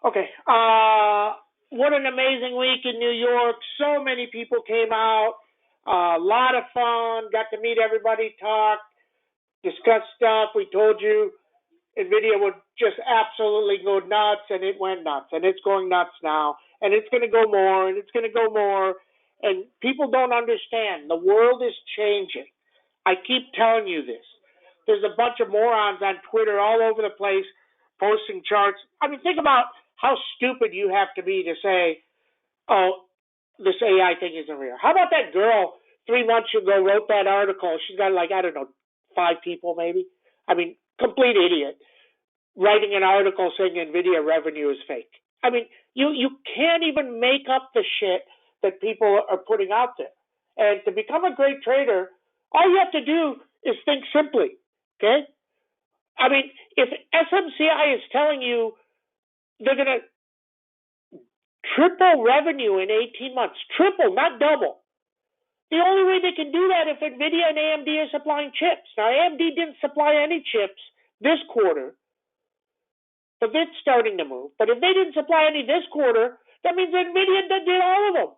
Okay. What an amazing week in New York. So many people came out. A lot of fun. Got to meet everybody, talk, discuss stuff. We told you NVIDIA would just absolutely go nuts, and it went nuts, and it's going nuts now, and it's going to go more, and it's going to go more, and people don't understand. The world is changing. I keep telling you this. There's a bunch of morons on Twitter all over the place posting charts. I mean, think about how stupid you have to be to say, oh, this AI thing isn't real. How about that girl 3 months ago wrote that article? She's got like, I don't know, 5 people maybe. I mean, complete idiot, writing an article saying NVIDIA revenue is fake. I mean, you can't even make up the shit that people are putting out there. And to become a great trader, all you have to do is think simply, okay? I mean, if SMCI is telling you they're going to triple revenue in 18 months, triple, not double. The only way they can do that if NVIDIA and AMD are supplying chips. Now, AMD didn't supply any chips this quarter, but it's starting to move. But if they didn't supply any this quarter, that means NVIDIA did all of them.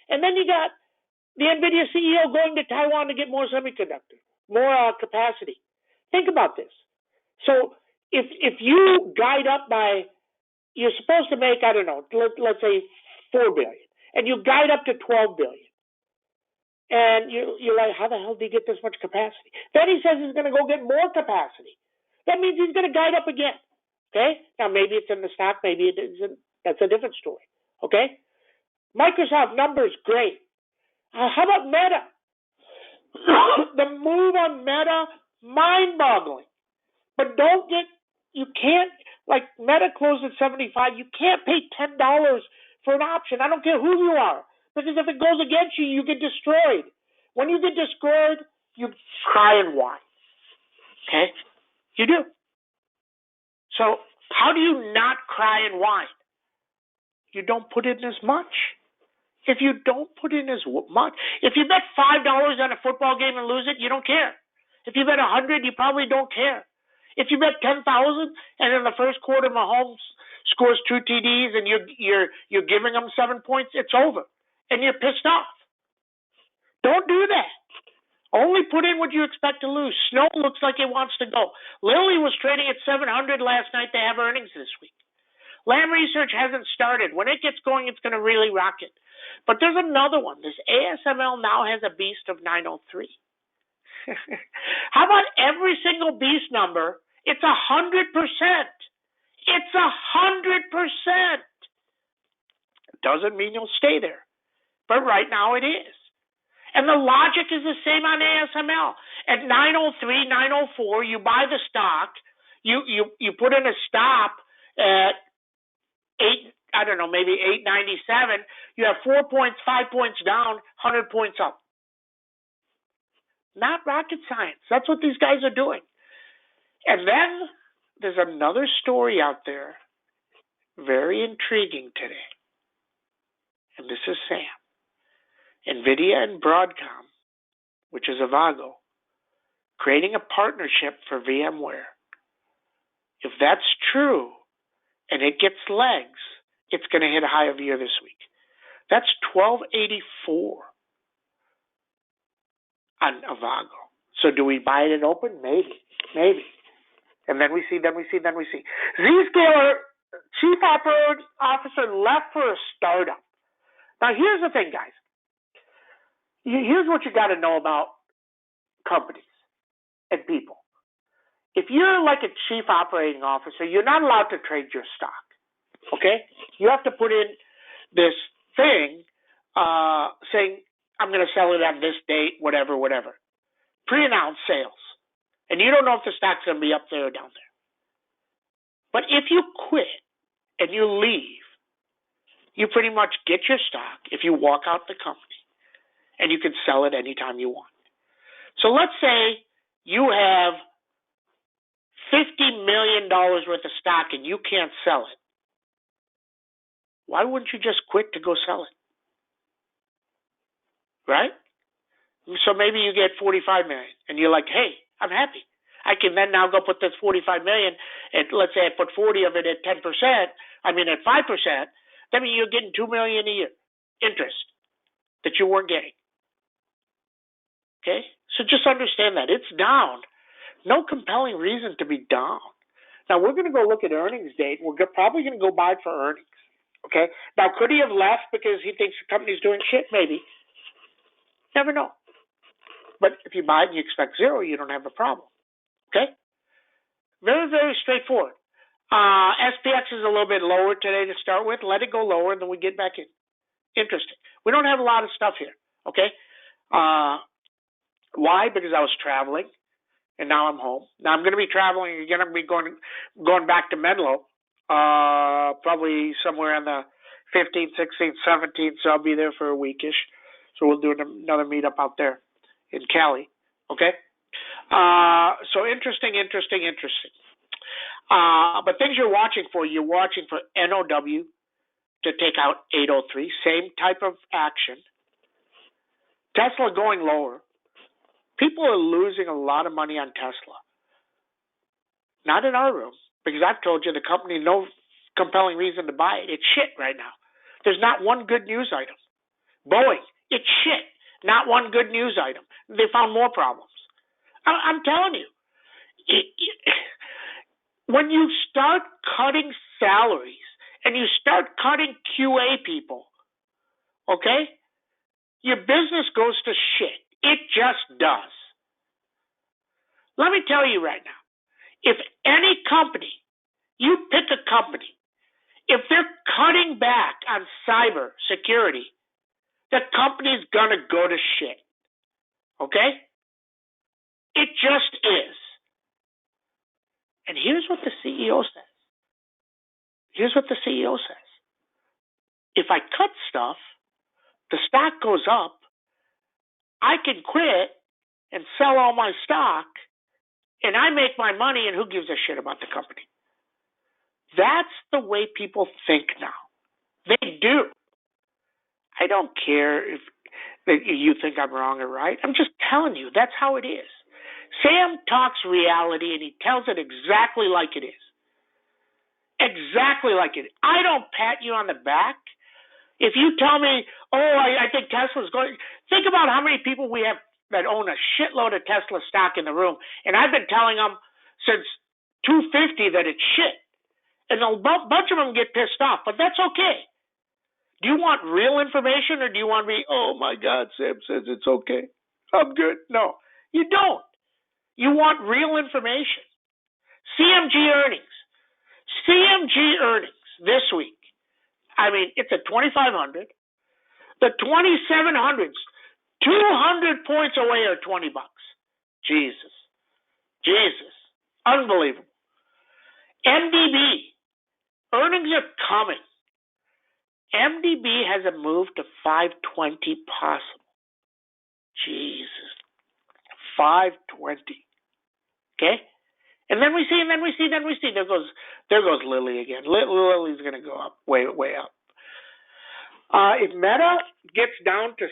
And then you got the NVIDIA CEO going to Taiwan to get more semiconductor, more capacity. Think about this. So if you guide up by, you're supposed to make, I don't know, let's say $4 billion, and you guide up to $12 billion, and you're like, how the hell did he get this much capacity? Then he says he's going to go get more capacity. That means he's going to guide up again. Okay? Now, maybe it's in the stock, maybe it isn't. That's a different story. Okay? Microsoft numbers, great. How about Meta? The move on Meta, mind-boggling. But you can't, like Meta closed at 75, you can't pay $10 for an option. I don't care who you are. Because if it goes against you, you get destroyed. When you get destroyed, you cry and whine. Okay? You do. So how do you not cry and whine? You don't put in as much. If you don't put in as much, if you bet $5 on a football game and lose it, you don't care. If you bet 100, you probably don't care. If you bet 10,000 and in the first quarter Mahomes scores 2 TDs and you're giving them 7 points, it's over, and you're pissed off. Don't do that. Only put in what you expect to lose. Snow looks like it wants to go. Lilly was trading at 700 last night. They have earnings this week. Lam Research hasn't started. When it gets going, it's going to really rock it. But there's another one. This ASML now has a beast of 903. How about every single beast number? It's 100%. It's 100%. Doesn't mean you'll stay there. But right now it is. And the logic is the same on ASML. At 903, 904, you buy the stock. You put in a stop at 8, I don't know, maybe 897. You have 4 points, 5 points down, 100 points up. Not rocket science. That's what these guys are doing. And then there's another story out there, very intriguing today. And this is Sam. NVIDIA and Broadcom, which is Avago, creating a partnership for VMware. If that's true and it gets legs, it's going to hit a high of the year this week. That's 1284 on Avago. So do we buy it at open? Maybe. And then we see. Zscaler, chief operating officer, left for a startup. Now here's the thing, guys. Here's what you got to know about companies and people. If you're like a chief operating officer, you're not allowed to trade your stock. Okay? You have to put in this thing saying, I'm going to sell it on this date, whatever. Pre-announced sales. And you don't know if the stock's going to be up there or down there. But if you quit and you leave, you pretty much get your stock if you walk out the company. And you can sell it anytime you want. So let's say you have $50 million worth of stock and you can't sell it. Why wouldn't you just quit to go sell it? Right? So maybe you get $45 million and you're like, hey, I'm happy. I can then now go put this 45 million, and let's say I put 40 of it at 10%. I mean at 5%. That means you're getting $2 million a year interest that you weren't getting. Okay, so just understand that it's down. No compelling reason to be down. Now we're going to go look at earnings date. We're probably going to go buy for earnings. Okay. Now could he have left because he thinks the company's doing shit? Maybe. Never know. But if you buy it and you expect zero, you don't have a problem. Okay? Very, very straightforward. SPX is a little bit lower today to start with. Let it go lower, and then we get back in. Interesting. We don't have a lot of stuff here. Okay? Why? Because I was traveling, and now I'm home. Now I'm going to be traveling again. I'm going to be going back to Menlo, probably somewhere on the 15th, 16th, 17th. So I'll be there for a weekish. So we'll do another meetup out there in Cali. Okay? So interesting. But things you're watching for NOW to take out 803. Same type of action. Tesla going lower. People are losing a lot of money on Tesla. Not in our room, because I've told you the company, no compelling reason to buy it. It's shit right now. There's not one good news item. Boeing, it's shit. Not one good news item. They found more problems. I'm telling you, when you start cutting salaries and you start cutting QA people, okay, your business goes to shit. It just does. Let me tell you right now, if any company, you pick a company, if they're cutting back on cyber security, the company's going to go to shit. Okay? It just is. And here's what the CEO says. If I cut stuff, the stock goes up, I can quit and sell all my stock, and I make my money, and who gives a shit about the company? That's the way people think now. They do. I don't care if you think I'm wrong or right. I'm just telling you, that's how it is. Sam talks reality, and he tells it exactly like it is. Exactly like it is. I don't pat you on the back. If you tell me, I think Tesla's going, think about how many people we have that own a shitload of Tesla stock in the room, and I've been telling them since 250 that it's shit. And a bunch of them get pissed off, but that's okay. Do you want real information, or do you want to be, oh my God, Sam says it's okay, I'm good? No, you don't. You want real information. CMG earnings this week. I mean, it's at 2,500. The 2,700s, 200 points away are $20. Jesus. Unbelievable. MDB, earnings are coming. MDB has a move to 520 possible. Jesus. 520. Okay? And then we see. There goes Lilly again. Lily's going to go up, way up. If Meta gets down to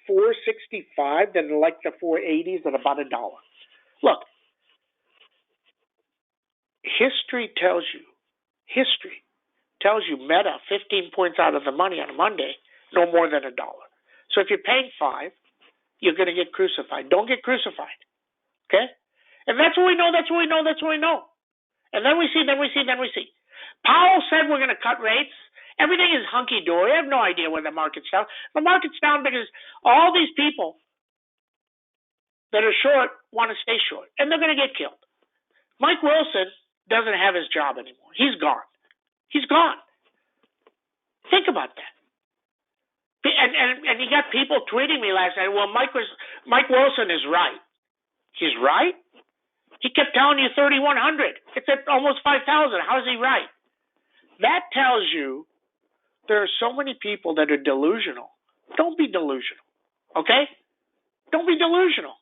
465, then like the 480s at about $1. Look, history tells you Meta 15 points out of the money on a Monday, no more than $1. So if you're paying $5, you're going to get crucified. Don't get crucified. Okay? And that's what we know. And then we see. Powell said we're going to cut rates. Everything is hunky-dory. I have no idea where the market's down. The market's down because all these people that are short want to stay short, and they're going to get killed. Mike Wilson doesn't have his job anymore. He's gone. Think about that. And you got people tweeting me last night, well, Mike Wilson is right. He's right? He kept telling you 3,100. It's at almost 5,000. How is he right? That tells you there are so many people that are delusional. Don't be delusional. Okay? Don't be delusional.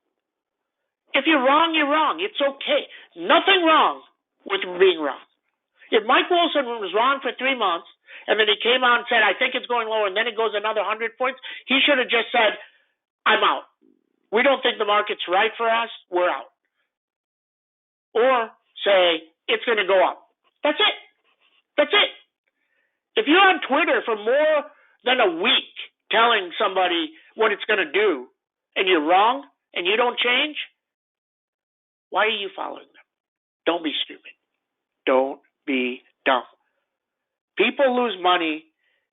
If you're wrong, you're wrong. It's okay. Nothing wrong with being wrong. If Mike Wilson was wrong for 3 months, and then he came out and said, I think it's going lower, and then it goes another 100 points, he should have just said, I'm out. We don't think the market's right for us. We're out. or say it's going to go up. That's it. That's it. If you're on Twitter for more than a week telling somebody what it's going to do and you're wrong and you don't change, why are you following them? Don't be stupid. Don't be dumb. People lose money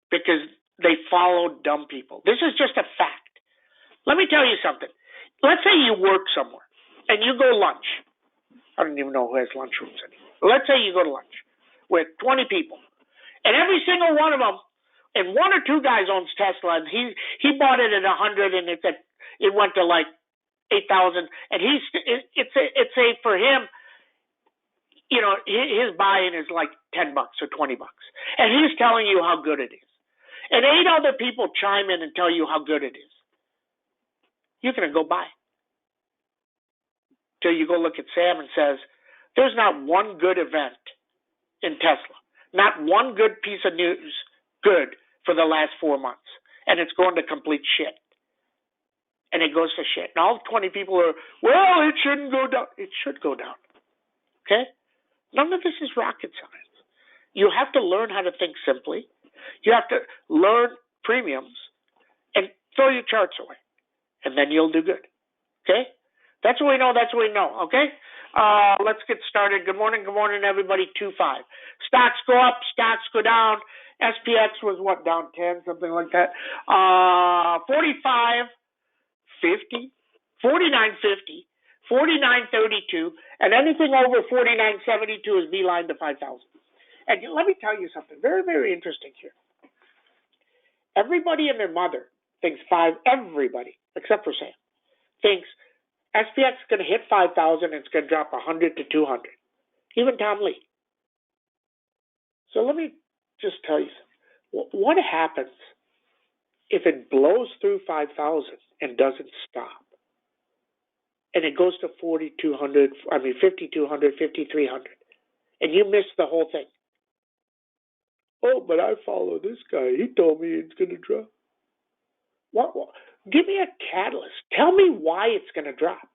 because they follow dumb people. This is just a fact. Let me tell you something. Let's say you work somewhere and you go lunch. I don't even know who has lunchrooms anymore. Let's say you go to lunch with 20 people, and every single one of them, and one or two guys owns Tesla, and he bought it at 100, and it went to like 8,000, and it's a for him, you know, his buy-in is like $10 or $20, and he's telling you how good it is, and 8 other people chime in and tell you how good it is. You're gonna go buy. Till you go look at Sam and says, there's not one good event in Tesla, not one good piece of news good for the last 4 months, and it's going to complete shit. And it goes to shit. And all 20 people are, well, it shouldn't go down. It should go down. Okay? None of this is rocket science. You have to learn how to think simply. You have to learn premiums and throw your charts away, and then you'll do good. Okay? That's what we know. That's what we know. Okay? Let's get started. Good morning, everybody. 2-5. Stocks go up. Stocks go down. SPX was what, down 10, something like that. 45.50, 49.50, 49.32, and anything over 49.72 is beeline to 5,000. And let me tell you something very, very interesting here. Everybody and their mother thinks everybody, except for Sam, thinks SPX is going to hit 5,000 and it's going to drop 100 to 200. Even Tom Lee. So let me just tell you something. What happens if it blows through 5,000 and doesn't stop? And it goes to 4,200, 5,200, 5,300. And you miss the whole thing. Oh, but I follow this guy. He told me it's going to drop. What? Give me a catalyst. Tell me why it's going to drop.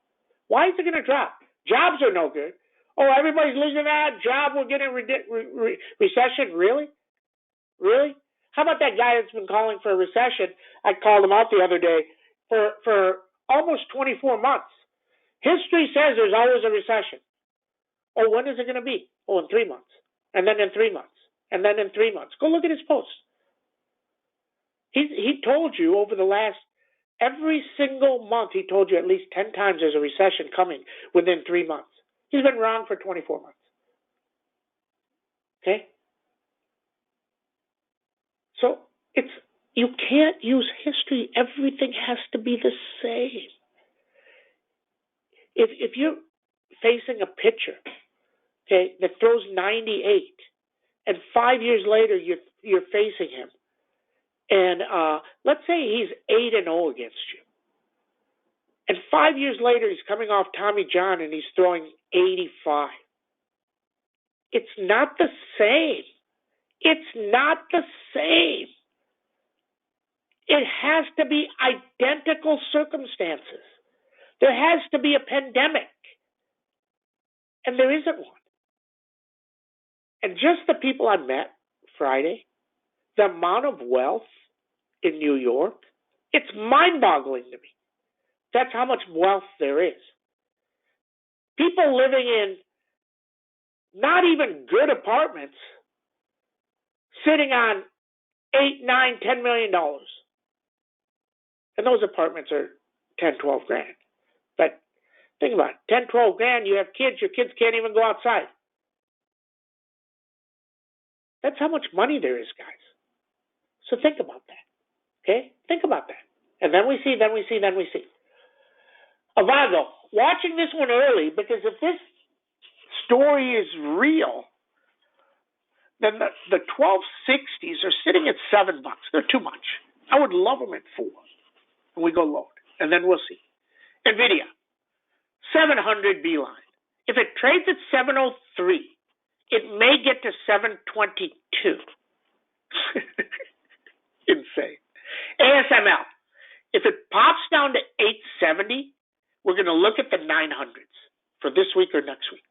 Why is it going to drop? Jobs are no good. Oh, everybody's losing that job. We're getting recession. Really? Really? How about that guy that's been calling for a recession? I called him out the other day for almost 24 months. History says there's always a recession. Oh, when is it going to be? Oh, in 3 months. And then in 3 months. And then in 3 months. Go look at his posts. He told you over the last, every single month, he told you at least 10 times there's a recession coming within 3 months. He's been wrong for 24 months. Okay? So you can't use history. Everything has to be the same. If you're facing a pitcher, okay, that throws 98, and 5 years later you're facing him, and let's say he's 8-0 against you, and 5 years later he's coming off Tommy John and he's throwing 85. It's not the same. It's not the same. It has to be identical circumstances. There has to be a pandemic, and there isn't one. And just the people I met Friday, the amount of wealth in New York, it's mind-boggling to me. That's how much wealth there is. People living in not even good apartments, sitting on $8, $9, $10 million. And those apartments are 10, 12 grand. But think about it, 10, 12 grand, you have kids, your kids can't even go outside. That's how much money there is, guys. So think about that. Okay? Think about that. And then we see. Avago, watching this one early, because if this story is real, then the 1260s are sitting at $7. They're too much. I would love them at 4. And we go load. And then we'll see. NVIDIA, 700 beeline. If it trades at 703, it may get to 722. Insane. ASML, if it pops down to 870, we're going to look at the 900s for this week or next week.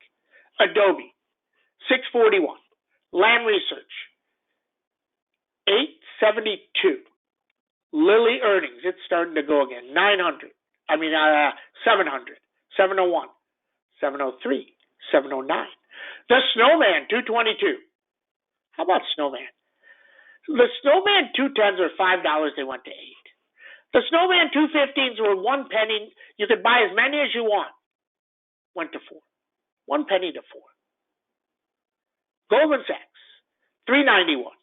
Adobe, 641. Lam Research, 872. Lilly earnings, it's starting to go again. 700, 701, 703, 709. The Snowman, 222. How about Snowman? The Snowman 210s are $5. They went to $8. The Snowman 215s were 1 penny. You could buy as many as you want. Went to 4. 1 penny to 4. Goldman Sachs, 391.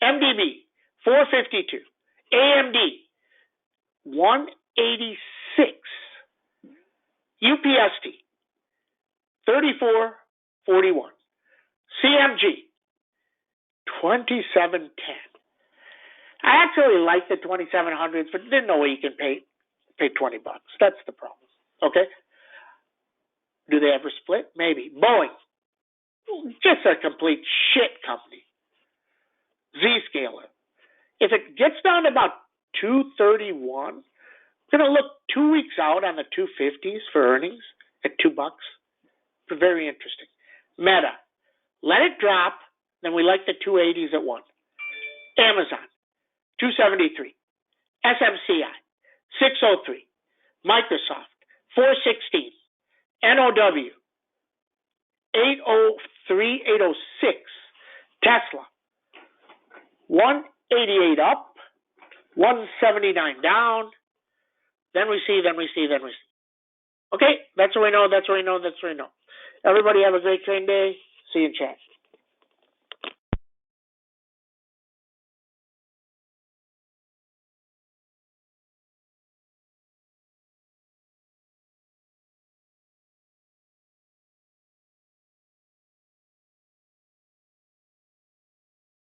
MDB, 452. AMD, 186. UPST, 34.41. CMG, 27.10. I actually like the 2700s, but didn't know you can pay $20. That's the problem. Okay. Do they ever split? Maybe. Boeing, just a complete shit company. Zscaler. If it gets down to about 231, we're going to look 2 weeks out on the 250s for earnings at $2. Very interesting. Meta. Let it drop, then we like the 280s at 1. Amazon, 273. SMCI, 603. Microsoft, 416. NOW, 803, 806. Tesla, 188 up, 179 down. Then we see. Okay, that's what we know. Everybody have a great trading day. See you in chat.